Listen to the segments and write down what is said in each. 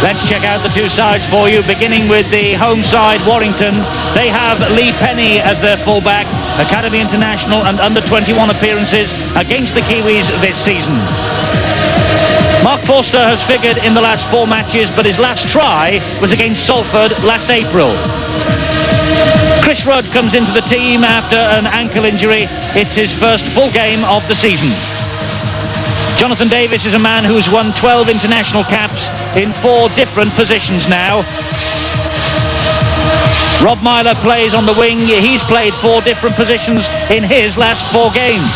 Let's check out the two sides for you, beginning with the home side, Warrington. They have Lee Penny as their fullback, Academy International and under-21 appearances against the Kiwis this season. Mark Forster has figured in the last 4 matches, but his last try was against Salford last April. Chris Rudd comes into the team after an ankle injury. It's his first full game of the season. Jonathan Davies is a man who's won 12 international caps in 4 different positions now. Rob Myler plays on the wing. He's played 4 different positions in his last 4 games.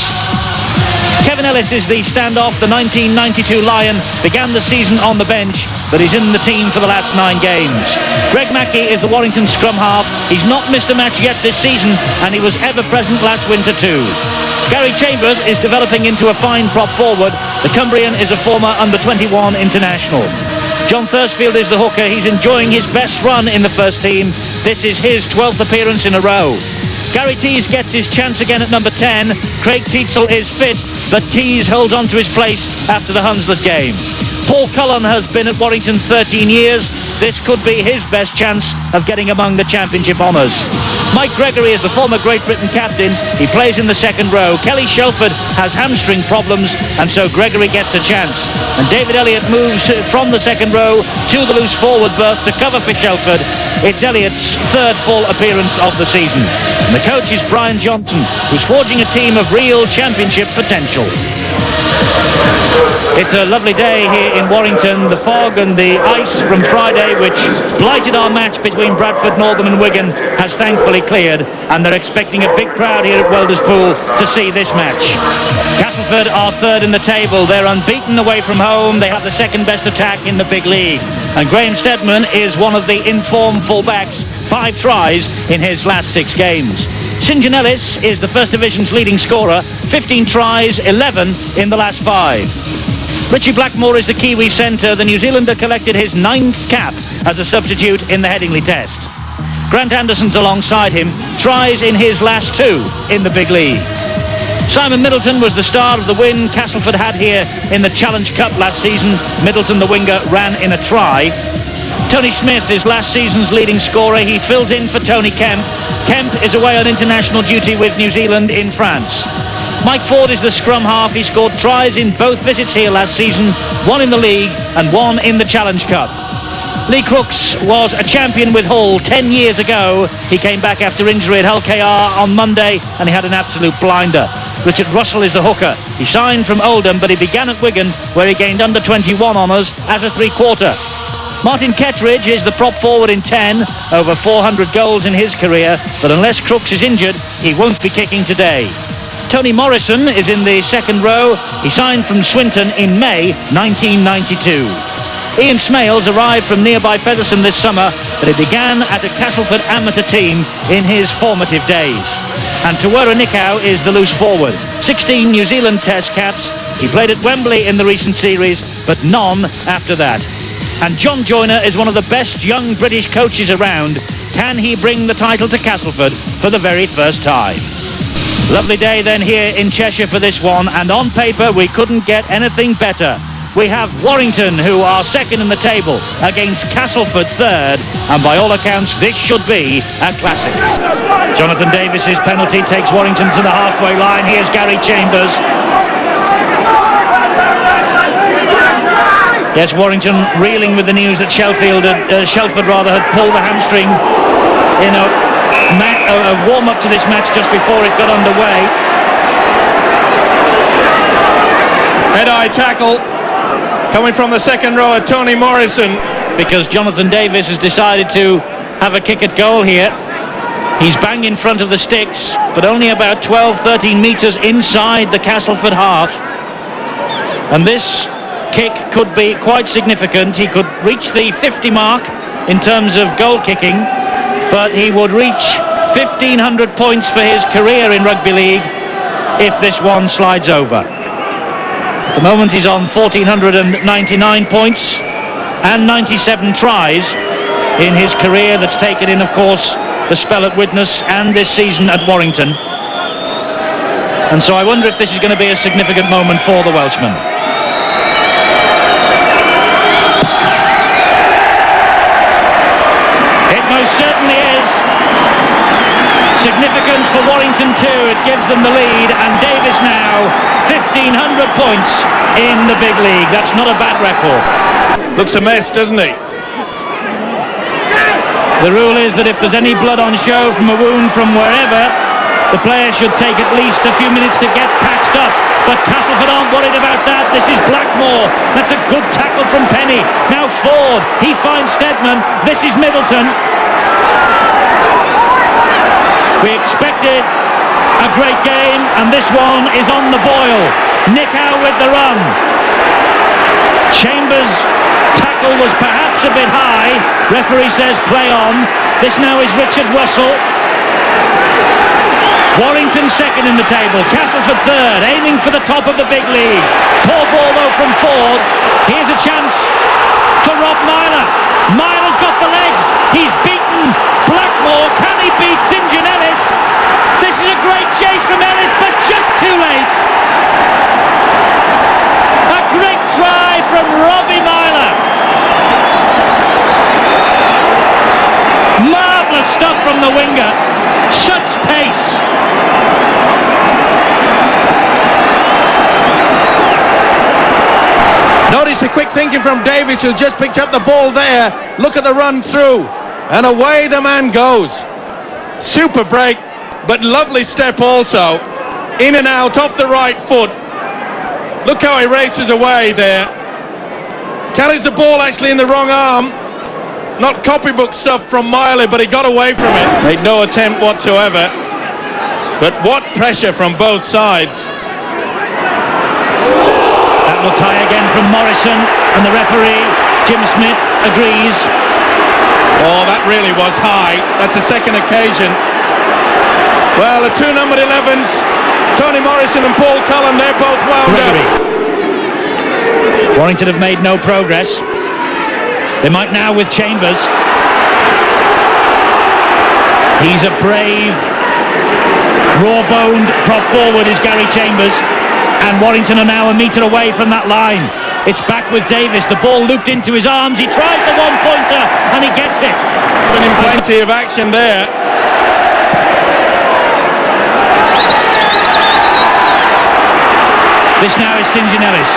Kevin Ellis is the standoff. The 1992 Lion began the season on the bench, but he's in the team for the last 9 games. Greg Mackey is the Warrington scrum half. He's not missed a match yet this season, and he was ever present last winter too. Gary Chambers is developing into a fine prop forward. The Cumbrian is a former under-21 international. John Thursfield is the hooker. He's enjoying his best run in the first team. This is his 12th appearance in a row. Gary Tees gets his chance again at number 10. Craig Tietzel is fit, but Tees holds on to his place after the Hunslet game. Paul Cullen has been at Warrington 13 years. This could be his best chance of getting among the championship honours. Mike Gregory is the former Great Britain captain. He plays in the second row. Kelly Shelford has hamstring problems, and so Gregory gets a chance. And David Elliott moves from the second row to the loose forward berth to cover for Shelford. It's Elliott's 3rd full appearance of the season. And the coach is Brian Johnson, who's forging a team of real championship potential. It's a lovely day here in Warrington. The fog and the ice from Friday, which blighted our match between Bradford, Northern and Wigan, has thankfully cleared, and they're expecting a big crowd here at Wilderspool to see this match. Castleford are 3rd in the table. They're unbeaten away from home. They have the 2nd best attack in the big league. And Graham Steadman is one of the informed fullbacks, 5 tries in his last 6 games. St John Ellis is the First Division's leading scorer, 15 tries, 11 in the last 5. Richie Blackmore is the Kiwi centre. The New Zealander collected his 9th cap as a substitute in the Headingley Test. Grant Anderson's alongside him, tries in his last 2 in the big league. Simon Middleton was the star of the win Castleford had here in the Challenge Cup last season. Middleton, the winger, ran in a try. Tony Smith is last season's leading scorer. He fills in for Tony Kemp. Kemp is away on international duty with New Zealand in France. Mike Ford is the scrum half. He scored tries in both visits here last season, 1 in the league and 1 in the Challenge Cup. Lee Crooks was a champion with Hull 10 years ago. He came back after injury at Hull KR on Monday, and he had an absolute blinder. Richard Russell is the hooker. He signed from Oldham, but he began at Wigan, where he gained under-21 honours as a 3-quarter. Martin Ketteridge is the prop forward in 10, over 400 goals in his career, but unless Crooks is injured, he won't be kicking today. Tony Morrison is in the second row. He signed from Swinton in May 1992. Ian Smales arrived from nearby Featherstone this summer, but he began at a Castleford amateur team in his formative days. And Tawera Nikau is the loose forward. 16 New Zealand Test caps. He played at Wembley in the recent series, but none after that. And John Joyner is one of the best young British coaches around. Can he bring the title to Castleford for the very first time? Lovely day then here in Cheshire for this one, and on paper we couldn't get anything better. We have Warrington, who are 2nd in the table, against Castleford 3rd, and by all accounts this should be a classic. Jonathan Davies' penalty takes Warrington to the halfway line. Here's Gary Chambers. Yes, Warrington reeling with the news that Shelford had pulled the hamstring in a warm-up to this match just before it got underway. Head-eye tackle coming from the second row at Tony Morrison. Because Jonathan Davies has decided to have a kick at goal here. He's bang in front of the sticks, but only about 12-13 metres inside the Castleford half. And this kick could be quite significant. He could reach the 50 mark in terms of goal kicking, but he would reach 1,500 points for his career in rugby league if this one slides over. At the moment he's on 1,499 points and 97 tries in his career. That's taken in, of course, the spell at Widnes and this season at Warrington. And so I wonder if this is going to be a significant moment for the Welshman. certainly is. Significant for Warrington too. It gives them the lead, and Davies now 1,500 points in the big league. That's not a bad record. Looks a mess, doesn't he? The rule is that if there's any blood on show from a wound from wherever, the player should take at least a few minutes to get patched up. But Castleford aren't worried about that. This is Blackmore. That's a good tackle from Penny. Now Ford. He finds Steadman. This is Middleton. We expected a great game, and this one is on the boil. Nikau with the run. Chambers' tackle was perhaps a bit high. Referee says play on. This now is Richard Russell. Warrington second in the table. Castleford third, aiming for the top of the big league. Poor ball though from Ford. Here's a chance for Rob Myler. Myler's got the legs. He's beaten Blackmore. Can he beat St John Ellis? This is a great chase from Ellis, but just too late. A great try from Robbie Myler. Marvellous stuff from the winger. Such pace. Notice the quick thinking from Davies, who's just picked up the ball there. Look at the run through, and away the man goes. Super break, but lovely step also. In and out, off the right foot. Look how he races away there. Carries the ball actually in the wrong arm. Not copybook stuff from Myler, but he got away from it. Made no attempt whatsoever. But what pressure from both sides. That looked high again from Morrison, and the referee, Jim Smith, agrees. Oh, that really was high. That's the second occasion. Well, the two numbered 11s, Tony Morrison and Paul Cullen, they're both wound up. Warrington have made no progress. They might now with Chambers. He's a brave, raw-boned prop forward is Gary Chambers, and Warrington are now a metre away from that line. It's back with Davies. The ball looped into his arms. He tried the one-pointer, and he gets it. Been in plenty of action there. This now is St John Ellis.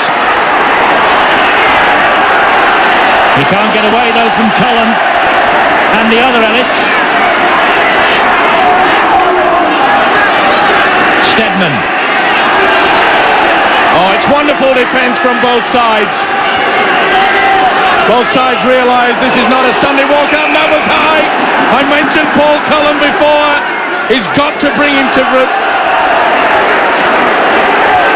He can't get away though from Cullen and the other Ellis. Steadman. Oh, it's wonderful defence from both sides. Both sides realise this is not a Sunday walkout, and that was high. I mentioned Paul Cullen before. He's got to bring him to...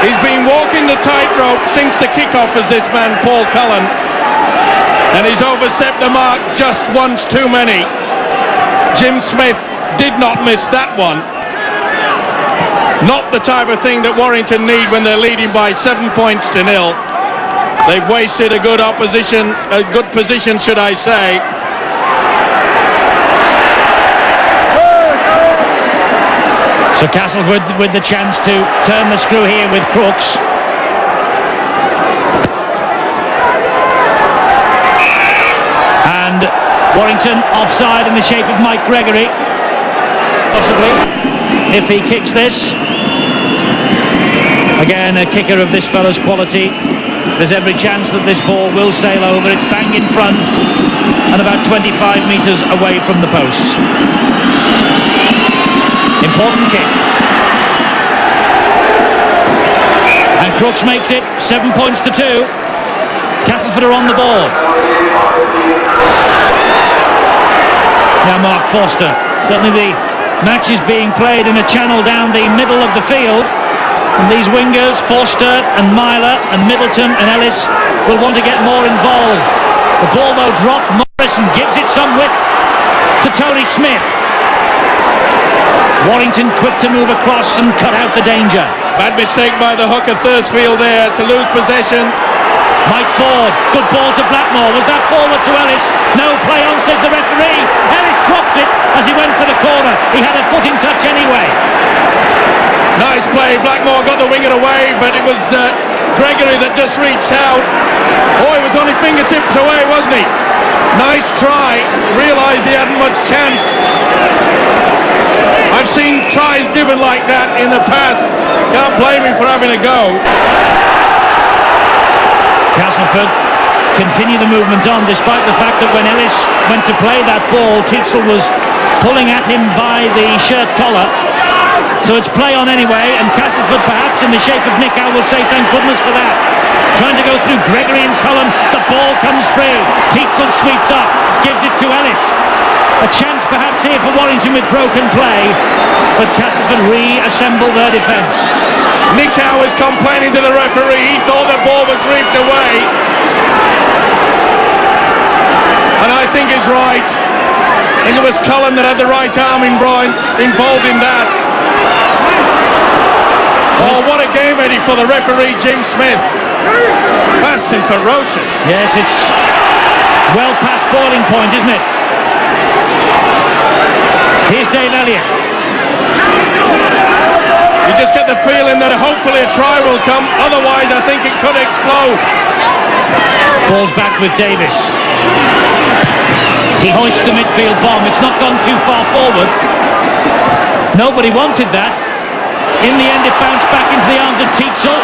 He's been walking the tightrope since the kick-off as this man, Paul Cullen. And he's overstepped the mark just once too many. Jim Smith did not miss that one. Not the type of thing that Warrington need when they're leading by 7 points to 0. They've wasted a good position, should I say. So Castleford with the chance to turn the screw here with Crooks. And Warrington offside in the shape of Mike Gregory. Possibly, if he kicks this. Again, a kicker of this fellow's quality. There's every chance that this ball will sail over. It's bang in front and about 25 metres away from the posts. Important kick. And Crooks makes it 7 points to 2. Castleford are on the ball. Now Mark Forster. Certainly the match is being played in a channel down the middle of the field. And these wingers, Forster and Myler and Middleton and Ellis, will want to get more involved. The ball though dropped. Morrison gives it some width to Tony Smith. Warrington quick to move across and cut out the danger. Bad mistake by the hooker Thursfield there to lose possession. Mike Ford, good ball to Blackmore. Was that forward to Ellis? No, play on, says the referee. Ellis dropped it as he went for the corner. He had a foot in touch anyway. Nice play. Blackmore got the winger away, but it was Gregory that just reached out. Oh, he was only fingertips away, wasn't he? Nice try. Realised he hadn't much chance. I've seen tries given like that in the past. Can't blame him for having a go. Castleford continue the movement on, despite the fact that when Ellis went to play that ball, Tietzel was pulling at him by the shirt collar. So it's play on anyway, and Castleford, perhaps in the shape of Nikau, will say thank goodness for that. Trying to go through Gregory and Cullen, the ball comes free. Tietzel sweeps up, gives it to Ellis. A chance perhaps here for Warrington with broken play, but Castleford reassemble their defence. Nikau is complaining to the referee. He thought the ball was reaped away, and I think he's right. I think it was Cullen that had the right arm involved in that. Oh, what a game, Eddie, for the referee, Jim Smith. Fast and ferocious. Yes, it's well past boiling point, isn't it? Here's Dave Elliott. You just get the feeling that hopefully a try will come, otherwise I think it could explode. Ball's back with Davies. He hoists the midfield bomb. It's not gone too far forward. Nobody wanted that. In the end, it bounced back into the arms of Tietzel.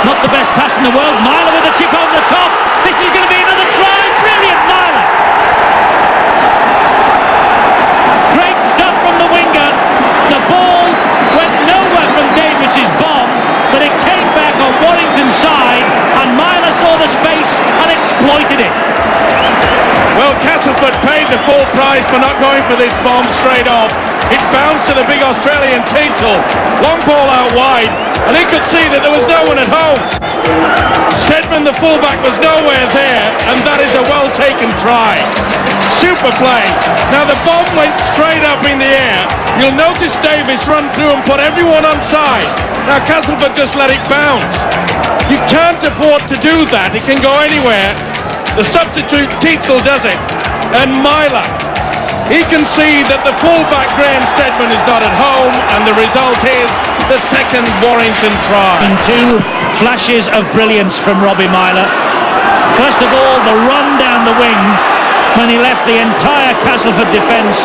Not the best pass in the world. Myler with a chip over the top. This is going to be another try. Brilliant, Myler. Great stuff from the winger. The ball went nowhere from Davies' bomb, but it came back on Warrington's side, and Myler saw the space and exploited it. Well, Castleford paid the full price for not going for this bomb straight off. It bounced to the big Australian Tietzel. Long ball out wide, and he could see that there was no one at home. Steadman, the fullback, was nowhere there, and that is a well-taken try. Super play. Now the bomb went straight up in the air. You'll notice Davies run through and put everyone on side. Now Castleford just let it bounce. You can't afford to do that. It can go anywhere. The substitute Tietzel does it, and Myler. He can see that the fullback Graham Steadman is not at home, and the result is the second Warrington try. And two flashes of brilliance from Robbie Myler. First of all, the run down the wing when he left the entire Castleford defence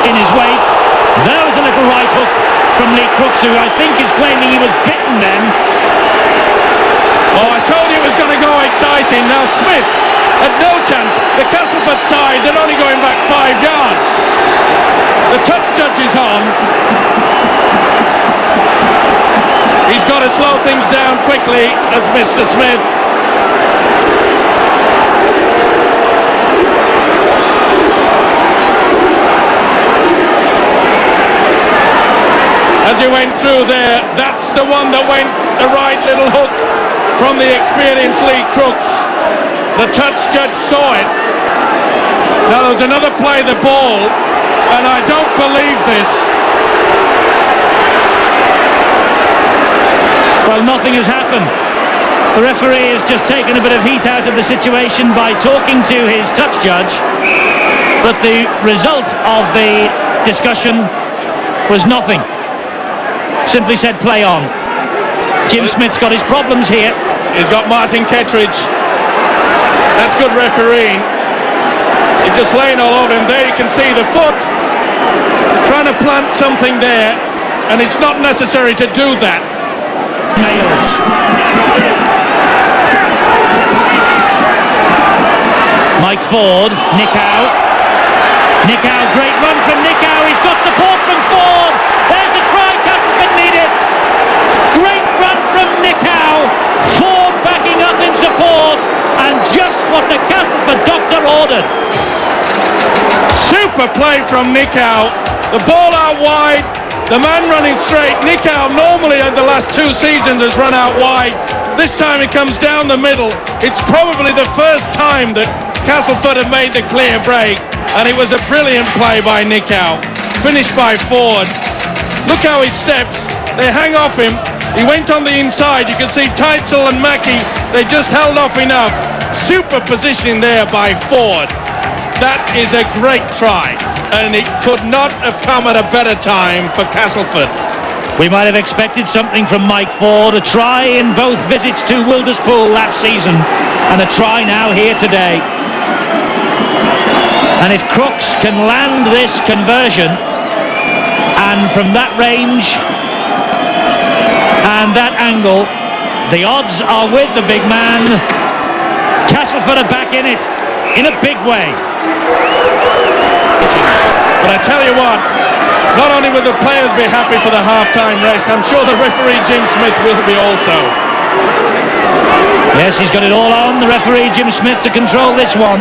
in his wake. There was a little right hook from Lee Crooks, who I think is claiming he was bitten then. Oh, I told you it was going to go exciting. Now Smith had no chance. The Castleford side, they're only going back 5 yards. The touch judge is on. He's got to slow things down quickly as Mr. Smith. As he went through there, that's the one that went the right little hook from the experienced Lee Crooks. The touch judge saw it. Now there was another play, the ball, and I don't believe this. Well, nothing has happened. The referee has just taken a bit of heat out of the situation by talking to his touch judge, but the result of the discussion was nothing. Simply said play on. Jim Smith's got his problems here. He's got Martin Ketteridge. That's good refereeing. He's just laying all over him. There you can see the foot trying to plant something there, and it's not necessary to do that. Nails. Mike Ford, Nikau. Nikau, great run from Nikau. He's got support from Ford. There's the try Castleford needed. Great run from Nikau. Ford backing up in support, and just what the Castleford doctor ordered. Super play from Nikau. The ball out wide, the man running straight. Nikau normally in the last 2 seasons has run out wide. This time he comes down the middle. It's probably the first time that Castleford have made the clear break, and it was a brilliant play by Nikau. Finished by Ford. Look how he steps. They hang off him. He went on the inside. You can see Tietzel and Mackey, they just held off enough. Super positioning there by Ford. That is a great try, and it could not have come at a better time for Castleford. We might have expected something from Mike Ford, a try in both visits to Wilderspool last season, and a try now here today. And if Crooks can land this conversion, and from that range and that angle, the odds are with the big man. Castleford are back in it, in a big way. But I tell you what, not only will the players be happy for the half-time rest, I'm sure the referee Jim Smith will be also. Yes, he's got it all on, the referee Jim Smith, to control this one.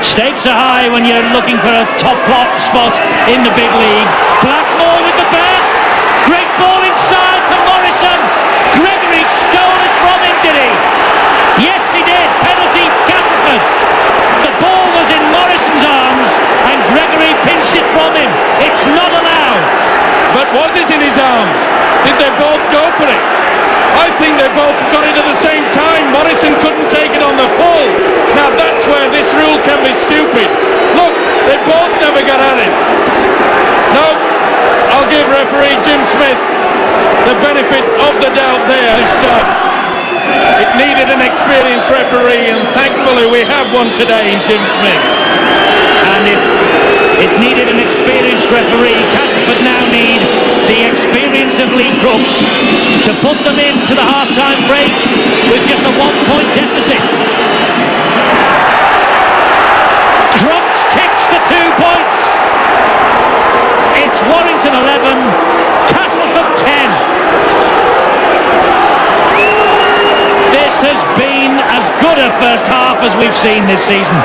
Stakes are high when you're looking for a top spot in the big league. Blackmore with the bat. Great ball inside to Morrison. Gregory stole it from him, did he? Yes, he did. Penalty, Castleford. The ball was in Morrison's arms and Gregory pinched it from him. It's not allowed. But was it in his arms? Did they both go for it? I think they both got it at the same time. Morrison couldn't take it on the full. Now that's where this rule can be stupid. Look, they both never got at it. No, I'll give referee Jim Smith the benefit of the doubt there. It needed an experienced referee, and thankfully we have one today in Jim Smith. And if it needed an experienced referee, Castleford now need the experience of Lee Crooks to put them into the half-time break with just a 1-point deficit. Crooks kicks the 2 points. It's Warrington 11, Castleford 10. This has been as good a first half as we've seen this season.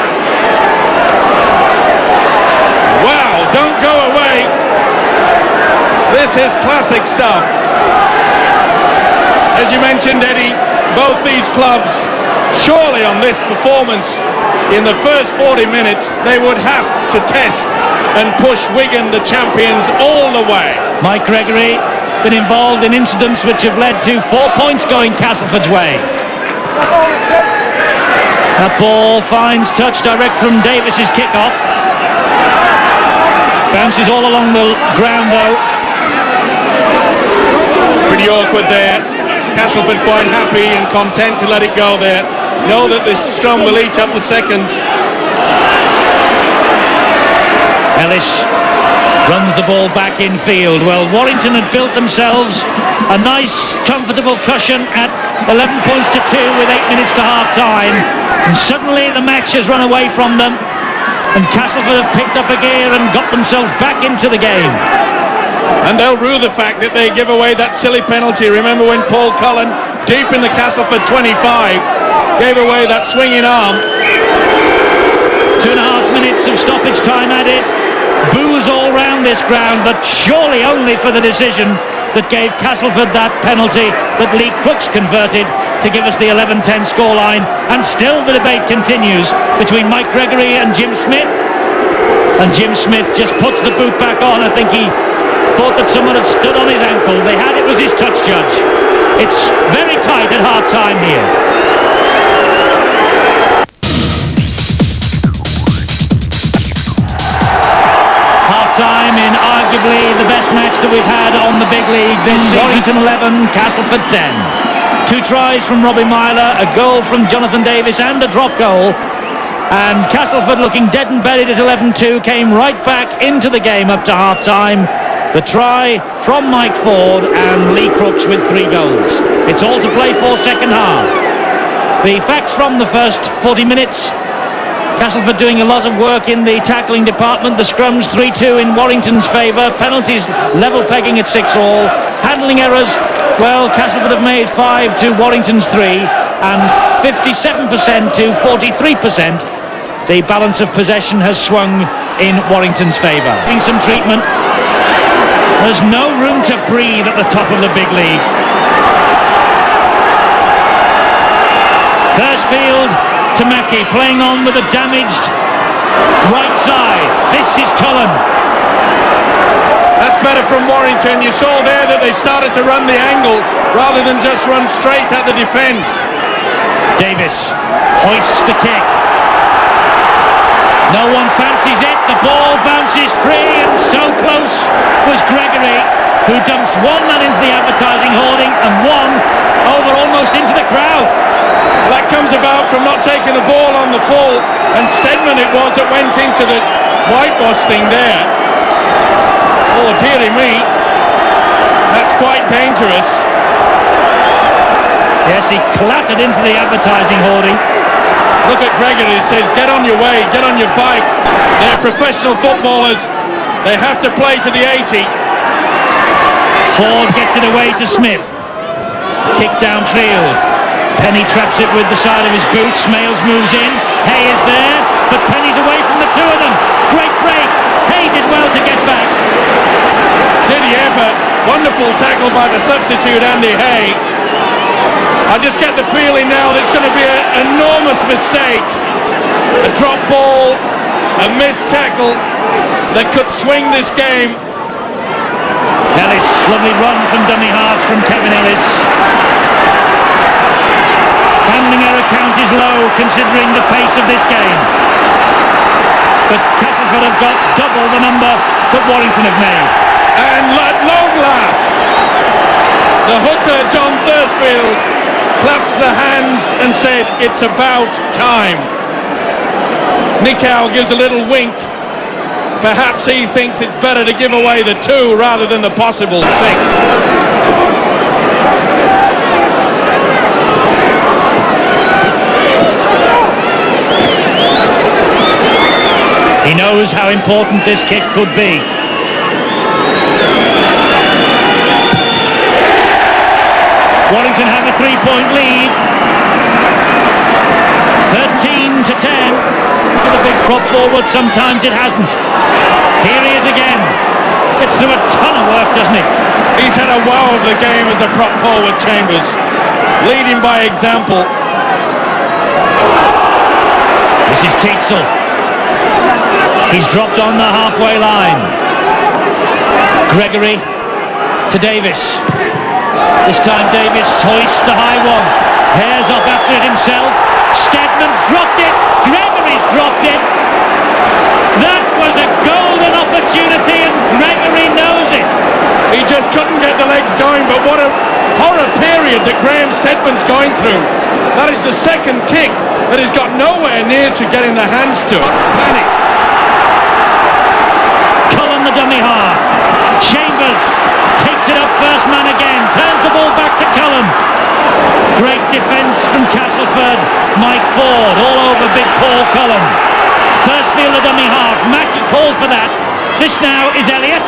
Wow, don't go away. This is classic stuff. As you mentioned, Eddie, both these clubs, surely on this performance in the first 40 minutes, they would have to test and push Wigan, the champions, all the way. Mike Gregory been involved in incidents which have led to 4 points going Castleford's way. That ball finds touch direct from Davies' kick-off. Bounces all along the ground though. Pretty awkward there. Castleford quite happy and content to let it go there. Know that this scrum will eat up the seconds. Ellis runs the ball back in field. Well, Warrington had built themselves a nice, comfortable cushion at 11 points to 2 with 8 minutes to half-time. And suddenly the match has run away from them. And Castleford have picked up a gear and got themselves back into the game. And they'll rue the fact that they give away that silly penalty. Remember when Paul Cullen, deep in the Castleford 25, gave away that swinging arm. 2.5 minutes of stoppage time added. Boos all round this ground, but surely only for the decision that gave Castleford that penalty that Lee Crooks converted to give us the 11-10 scoreline. And still the debate continues between Mike Gregory and Jim Smith. And Jim Smith just puts the boot back on. I think he thought that someone had stood on his ankle. They had, it was his touch judge. It's very tight at half-time here. Half-time in arguably the best match that we've had on the big league this season. Warrington 11, Castleford 10. 2 tries from Myler, a goal from Jonathan Davies and a drop goal. And Castleford, looking dead and buried at 11-2, came right back into the game up to half-time. The try from Mike Ford and Lee Crooks with 3 goals. It's all to play for second half. The facts from the first 40 minutes. Castleford doing a lot of work in the tackling department. The scrums 3-2 in Warrington's favour. Penalties level pegging at 6-all. Handling errors, well, Castleford have made 5 to Warrington's 3 and 57% to 43%. The balance of possession has swung in Warrington's favour. Getting some treatment. There's no room to breathe at the top of the big league. Thursfield to Mackey, playing on with a damaged right side. This is Cullen. That's better from Warrington. You saw there that they started to run the angle rather than just run straight at the defence. Davies hoists the kick. No one fancies it. The ball bounces free, and so close was Gregory, who dumps one man into the advertising hoarding and one over almost into the crowd. That comes about from not taking the ball on the full, and Steadman it was that went into the whitewash thing there. Oh dearie me, that's quite dangerous. Yes, he clattered into the advertising hoarding. Look at Gregory, he says, get on your way, get on your bike. They're professional footballers, they have to play to the 80. Ford gets it away to Smith. Kick downfield. Penny traps it with the side of his boot. Smales moves in. Hay is there, but Penny's away from the two of them. Great break. Hay did well to get back. Did he ever? Wonderful tackle by the substitute Andy Hay. I just get the feeling now that it's going to be an enormous mistake. A drop ball, a missed tackle that could swing this game. Ellis, lovely run from dummy half from Kevin Ellis. Handling error count is low considering the pace of this game. But Castleford have got double the number that Warrington have made. And at long last, the hooker John Thursfield clapped the hands and said, it's about time. Nikau gives a little wink. Perhaps he thinks it's better to give away the 2 rather than the possible 6. He knows how important this kick could be. Warrington have a 3-point lead. 13-10. For the big prop forward, sometimes it hasn't. Here he is again. Gets through a ton of work, doesn't he? He's had a wow of the game as the prop forward, Chambers. Leading by example. This is Teetsel. He's dropped on the halfway line. Gregory to Davies. This time Davies hoists the high one. Hares off after it himself. Steadman's dropped it. Gregory's dropped it. That was a golden opportunity and Gregory knows it. He just couldn't get the legs going, but what a horror period that Graham Steadman's going through. That is the second kick that he's got nowhere near to getting the hands to it. Panic. Cullen the dummy half. Chambers takes it up, first man again. Turns the ball back to Cullen. Great defence from Castleford. Mike Ford all over big Paul Cullen. Thursfield the dummy half. Mackey called for that. This now is Elliott.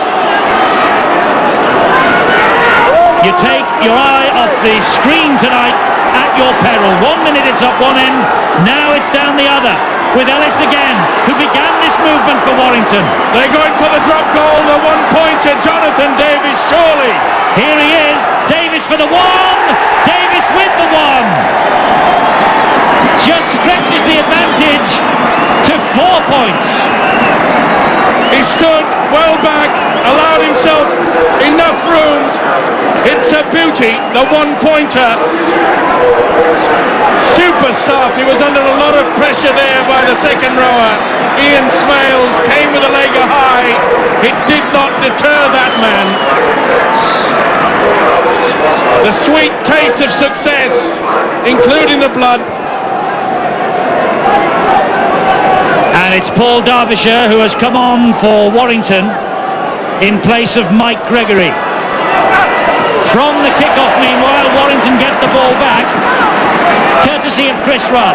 You take your eye off the screen tonight at your peril. 1 minute it's up one end, now it's down the other. With Ellis again, who began this movement for Warrington. They're going for the drop goal, the 1-pointer, Jonathan Davies, surely. Here he is, Davies for the 1, Davies with the 1. Just stretches the advantage to 4 points. He stood well back, allowed himself enough room. It's a beauty, the 1-pointer. Super stuff. He was under a lot of pressure there by the second rower. Ian Smales came with a leg high. It did not deter that man. The sweet taste of success, including the blood. And it's Paul Derbyshire who has come on for Warrington in place of Mike Gregory. From the kick-off, meanwhile, Warrington get the ball back, courtesy of Chris Rudd.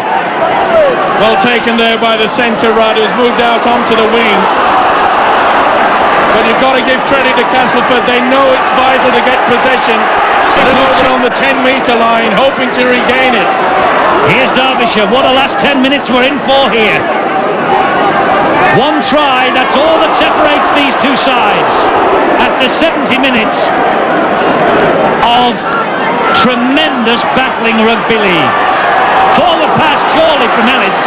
Well taken there by the centre, Rudd, who's moved out onto the wing. But you've got to give credit to Castleford. They know it's vital to get possession. They're on the 10-metre line, hoping to regain it. Here's Derbyshire. What a last 10 minutes we're in for here. One try, that's all that separates these two sides. After 70 minutes of tremendous battling rugby league. Forward pass surely from Ellis.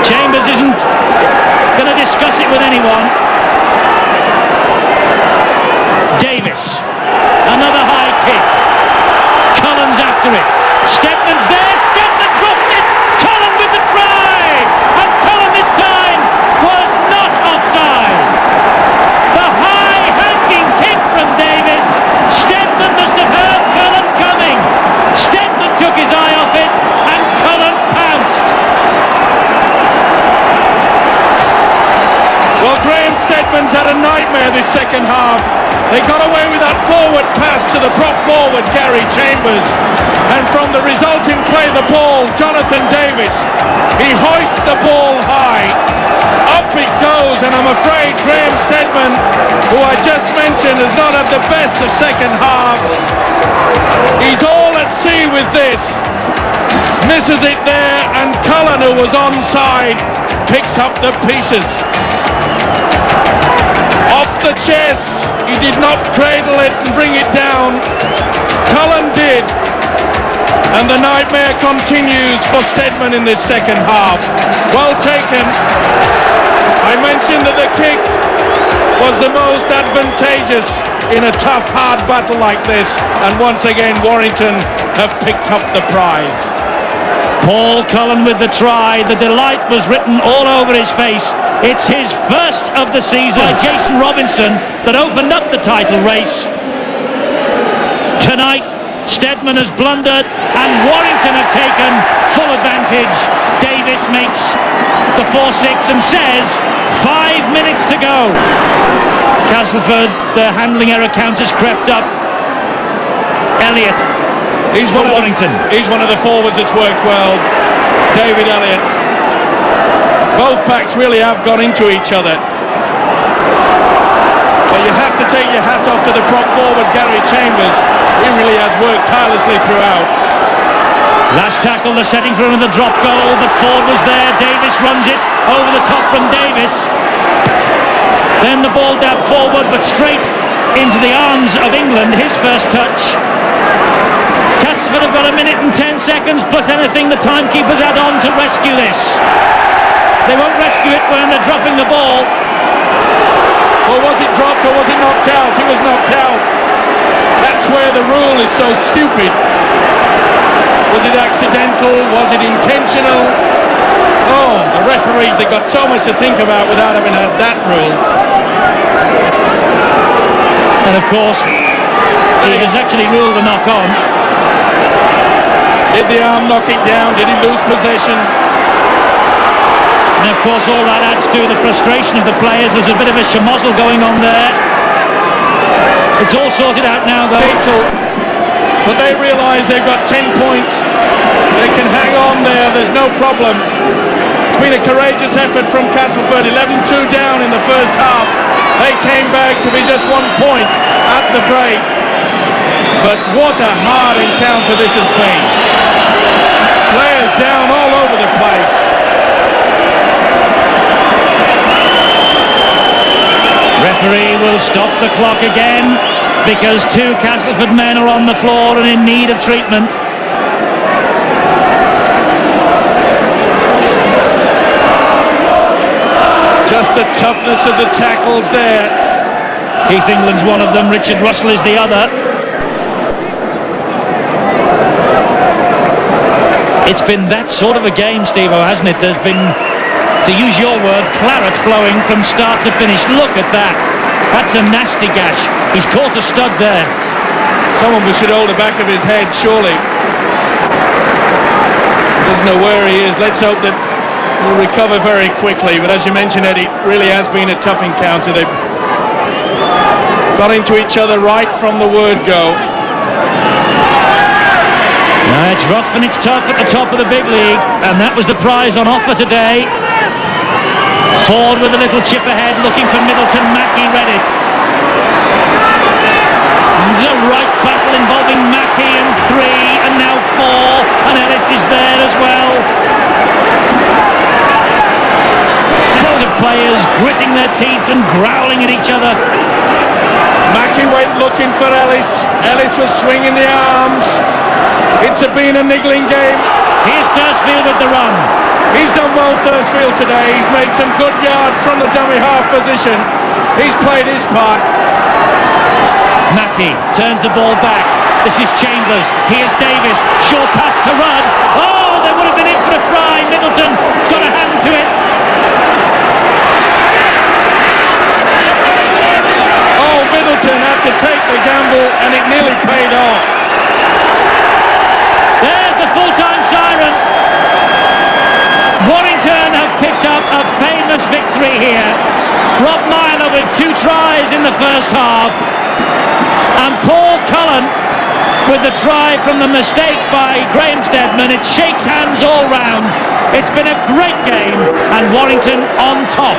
Chambers isn't going to discuss it with anyone. Davies, another high kick. Cullen's after it. Steadman's there. Steadman dropped it. Cullen with the try. And Cullen this time was not offside. The high hanging kick from Davies. Steadman must have heard Cullen coming. second half. They got away with that forward pass to the prop forward, Gary Chambers. And from the resulting play, the ball, Jonathan Davies, he hoists the ball high. Up it goes, and I'm afraid Graham Steadman, who I just mentioned, has not had the best of second halves. He's all at sea with this. Misses it there, and Cullen, who was onside, picks up the pieces. Off the chest, he did not cradle it and bring it down. Cullen did, and the nightmare continues for Steadman in this second half. Well taken. I mentioned that the kick was the most advantageous in a tough, hard battle like this, and once again Warrington have picked up the prize. Paul Cullen with the try. The delight was written all over his face. It's his first of the season by Jason Robinson that opened up the title race. Tonight, Steadman has blundered and Warrington have taken full advantage. Davies makes the 4-6 and says 5 minutes to go. Castleford, the handling error count has crept up. Elliott. He's one of the forwards that's worked well. David Elliott. Both backs really have gone into each other. But you have to take your hat off to the prop forward, Gary Chambers. He really has worked tirelessly throughout. Last tackle, the setting for another drop goal, but Ford was there. Davies runs it over the top from Davies. Then the ball dabbed forward, but straight into the arms of England. His first touch. Castleford have got 1 minute and 10 seconds plus anything the timekeepers add on to rescue this. They won't rescue it when they're dropping the ball. Or was it dropped or was it knocked out? It was knocked out. That's where the rule is so stupid. Was it accidental? Was it intentional? Oh, the referees have got so much to think about without having had that rule. And of course, he has actually ruled a knock on. Did the arm knock it down? Did he lose possession? And of course all that adds to the frustration of the players. There's a bit of a schmozzle going on there. It's all sorted out now though. But they realise they've got 10 points. They can hang on there, there's no problem. It's been a courageous effort from Castleford. 11-2 down in the first half. They came back to be just 1 point at the break. But what a hard encounter this has been. Players down all over the place. Referee will stop the clock again because 2 Castleford men are on the floor and in need of treatment. Just the toughness of the tackles there. Keith England's one of them, Richard Russell is the other. It's been that sort of a game, Steve-O, hasn't it? There's been, to use your word, claret flowing from start to finish. Look at that. That's a nasty gash. He's caught a stud there. Someone should hold the back of his head, surely. Doesn't know where he is. Let's hope that he'll recover very quickly. But as you mentioned, Eddie, it really has been a tough encounter. They've got into each other right from the word go. It's rough and it's tough at the top of the big league, and that was the prize on offer today. Ford with a little chip ahead, looking for Middleton. Mackey read it. There's a right battle involving Mackey and 3, and now 4, and Ellis is there as well. Sets of players gritting their teeth and growling at each other. Mackey went looking for Ellis. Ellis was swinging the arms. It's been a niggling game. Here's Thursfield at the run. He's done well, Thursfield, today. He's made some good yard from the dummy half position. He's played his part. Mackey turns the ball back. This is Chambers. Here's Davies. Short pass to Rudd. Oh, they would have been in for a try. Middleton got a hand to it. Oh, Middleton had to take the gamble, and it nearly paid off. There's the full-time siren. Warrington have picked up a famous victory here. Rob Myler with 2 tries in the first half. And Paul Cullen with the try from the mistake by Graham Steadman. It's shake hands all round. It's been a great game, and Warrington on top.